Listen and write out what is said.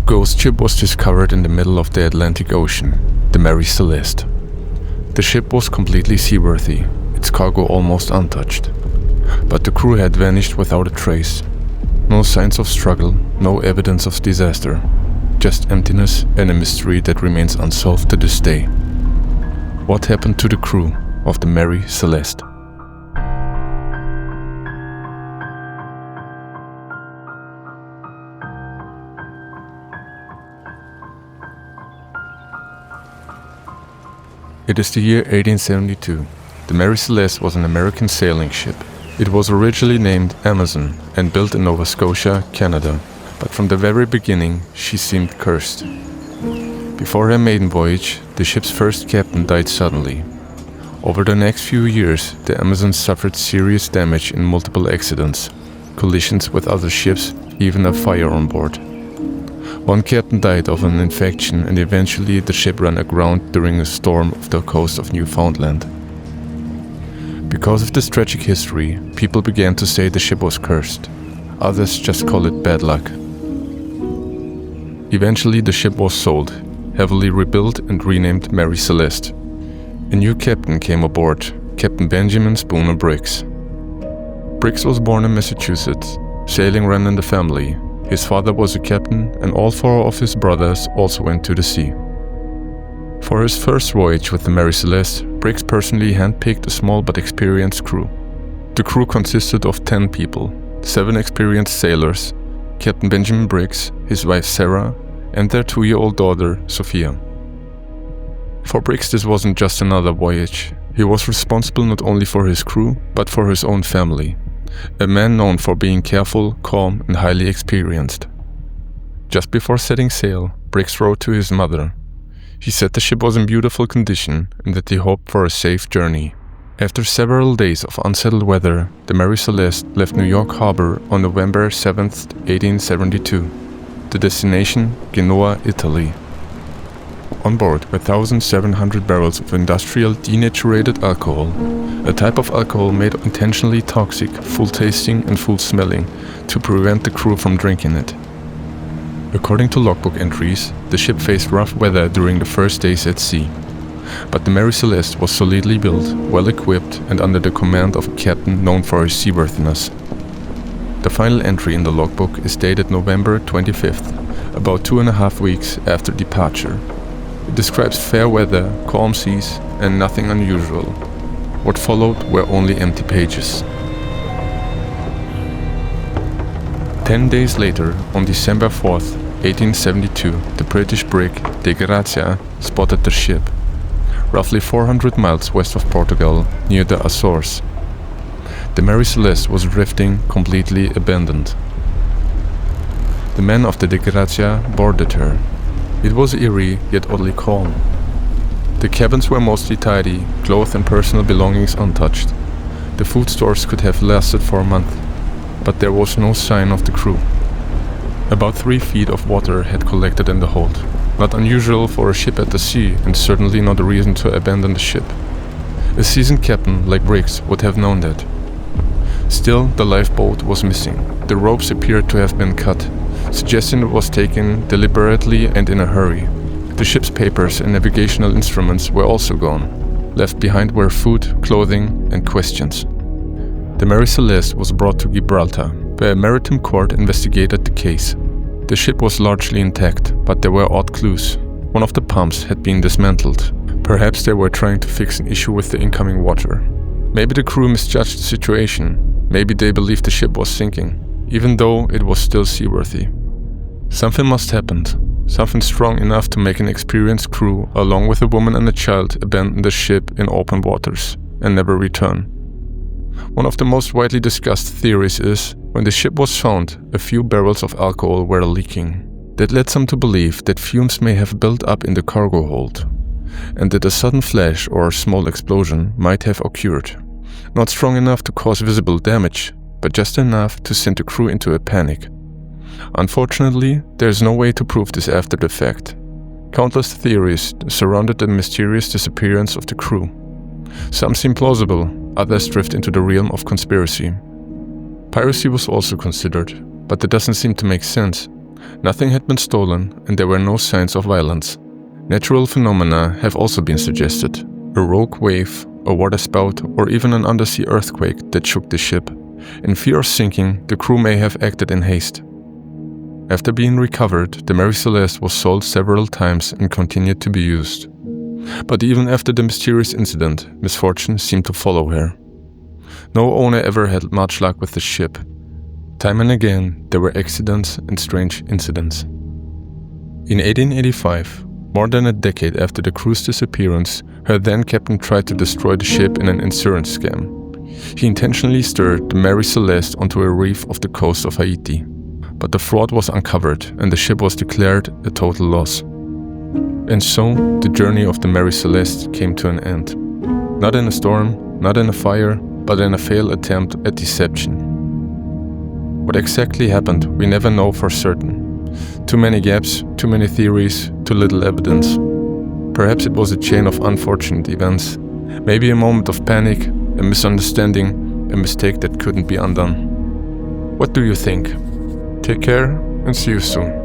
ghost ship was discovered in the middle of the Atlantic Ocean, the Mary Celeste. The ship was completely seaworthy, its cargo almost untouched. But the crew had vanished without a trace. No signs of struggle, no evidence of disaster. Just emptiness and a mystery that remains unsolved to this day. What happened to the crew of the Mary Celeste? It is the year 1872. The Mary Celeste was an American sailing ship. It was originally named Amazon and built in Nova Scotia, Canada, but from the very beginning she seemed cursed. Before her maiden voyage, the ship's first captain died suddenly. Over the next few years, the Amazon suffered serious damage in multiple accidents, collisions with other ships, even a fire on board. One captain died of an infection and eventually the ship ran aground during a storm off the coast of Newfoundland. Because of this tragic history, people began to say the ship was cursed. Others just call it bad luck. Eventually the ship was sold, heavily rebuilt and renamed Mary Celeste. A new captain came aboard, Captain Benjamin Spooner Briggs. Briggs was born in Massachusetts. Sailing ran in the family. His father was a captain and all four of his brothers also went to the sea. For his first voyage with the Mary Celeste, Briggs personally handpicked a small but experienced crew. The crew consisted of 10 people, 7 experienced sailors, Captain Benjamin Briggs, his wife Sarah, and their 2-year-old daughter, Sophia. For Briggs, this wasn't just another voyage. He was responsible not only for his crew, but for his own family. A man known for being careful, calm, and highly experienced. Just before setting sail, Briggs wrote to his mother. He said the ship was in beautiful condition and that he hoped for a safe journey. After several days of unsettled weather, the Mary Celeste left New York Harbor on November 7, 1872. The destination, Genoa, Italy. On board were 1,700 barrels of industrial denaturated alcohol, a type of alcohol made intentionally toxic, full-tasting and full-smelling, to prevent the crew from drinking it. According to logbook entries, the ship faced rough weather during the first days at sea. But the Mary Celeste was solidly built, well-equipped and under the command of a captain known for his seaworthiness. The final entry in the logbook is dated November 25th, about 2.5 weeks after departure. It describes fair weather, calm seas, and nothing unusual. What followed were only empty pages. 10 days later, on December 4th, 1872, the British brig De Grazia spotted the ship, roughly 400 miles west of Portugal, near the Azores. The Mary Celeste was drifting, completely abandoned. The men of the De Grazia boarded her. It was eerie, yet oddly calm. The cabins were mostly tidy, clothes and personal belongings untouched. The food stores could have lasted for a month, but there was no sign of the crew. About 3 feet of water had collected in the hold. Not unusual for a ship at the sea, and certainly not a reason to abandon the ship. A seasoned captain like Briggs would have known that. Still, the lifeboat was missing. The ropes appeared to have been cut, suggesting it was taken deliberately and in a hurry. The ship's papers and navigational instruments were also gone. Left behind were food, clothing, and questions. The Mary Celeste was brought to Gibraltar, where a maritime court investigated the case. The ship was largely intact, but there were odd clues. One of the pumps had been dismantled. Perhaps they were trying to fix an issue with the incoming water. Maybe the crew misjudged the situation. Maybe they believed the ship was sinking, even though it was still seaworthy. Something must have happened. Something strong enough to make an experienced crew, along with a woman and a child, abandon the ship in open waters and never return. One of the most widely discussed theories is, when the ship was found, a few barrels of alcohol were leaking. That led some to believe that fumes may have built up in the cargo hold, and that a sudden flash or small explosion might have occurred. Not strong enough to cause visible damage, but just enough to send the crew into a panic. Unfortunately, there is no way to prove this after the fact. Countless theories surrounded the mysterious disappearance of the crew. Some seem plausible, others drift into the realm of conspiracy. Piracy was also considered, but that doesn't seem to make sense. Nothing had been stolen and there were no signs of violence. Natural phenomena have also been suggested. A rogue wave, a waterspout, or even an undersea earthquake that shook the ship. In fear of sinking, the crew may have acted in haste. After being recovered, the Mary Celeste was sold several times and continued to be used. But even after the mysterious incident, misfortune seemed to follow her. No owner ever had much luck with the ship. Time and again, there were accidents and strange incidents. In 1885, more than a decade after the crew's disappearance, her then-captain tried to destroy the ship in an insurance scam. He intentionally steered the Mary Celeste onto a reef off the coast of Haiti. But the fraud was uncovered and the ship was declared a total loss. And so, the journey of the Mary Celeste came to an end. Not in a storm, not in a fire, but in a failed attempt at deception. What exactly happened, we never know for certain. Too many gaps, too many theories, too little evidence. Perhaps it was a chain of unfortunate events. Maybe a moment of panic, a misunderstanding, a mistake that couldn't be undone. What do you think? Take care and see you soon.